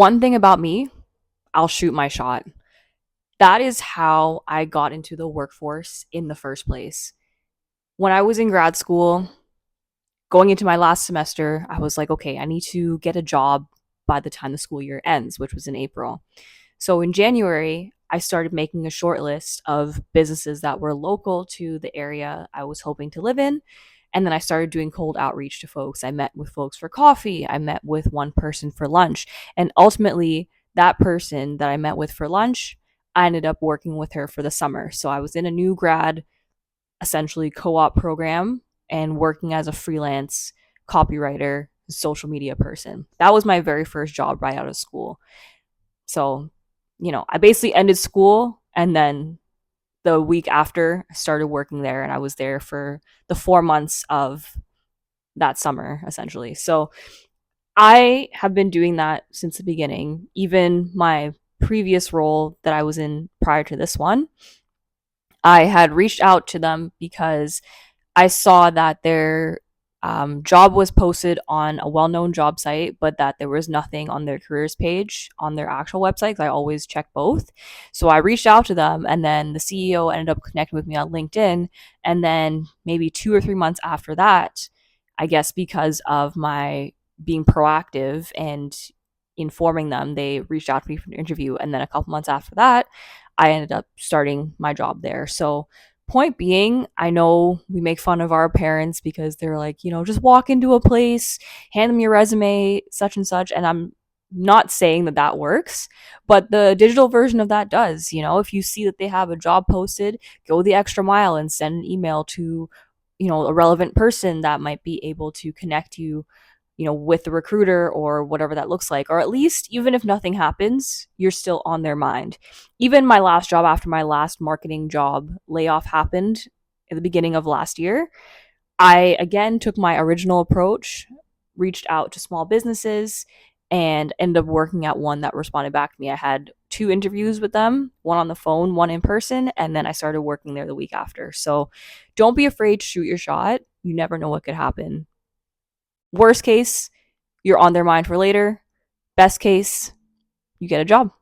One thing about me, I'll shoot my shot. That is how I got into the workforce in the first place. When I was in grad school, going into my last semester, I was like, okay, I need to get a job by the time the school year ends, which was in April. So in January, I started making a short list of businesses that were local to the area I was hoping to live in. And then I started doing cold outreach to folks. I met with folks for coffee. I met with one person for lunch. And ultimately, that person that I met with for lunch, I ended up working with her for the summer. So I was in a new grad, essentially co op program and working as a freelance copywriter, social media person. That was my very first job right out of school. So, I basically ended school and then the week after I started working there and I was there for the 4 months of that summer essentially. So I have been doing that since the beginning. Even my previous role that I was in prior to this one, I had reached out to them because I saw that their job was posted on a well-known job site, but that there was nothing on their careers page on their actual website. 'Cause I always check both. So I reached out to them, and then the CEO ended up connecting with me on LinkedIn. And then maybe 2 or 3 months after that, I guess because of my being proactive and informing them, they reached out to me for an interview. And then a couple months after that, I ended up starting my job there. So point being, I know we make fun of our parents because they're like, just walk into a place, hand them your resume, such and such. And I'm not saying that that works, but the digital version of that does. If you see that they have a job posted, go the extra mile and send an email to, a relevant person that might be able to connect you with the recruiter or whatever that looks like. Or at least, even if nothing happens, you're still on their mind. Even my last job, after my last marketing job layoff happened at the beginning of last year, I again took my original approach, reached out to small businesses, and ended up working at one that responded back to me. I had 2 interviews with them, one on the phone, one in person, and then I started working there the week after. So don't be afraid to shoot your shot. You never know what could happen. Worst case, you're on their mind for later. Best case, you get a job.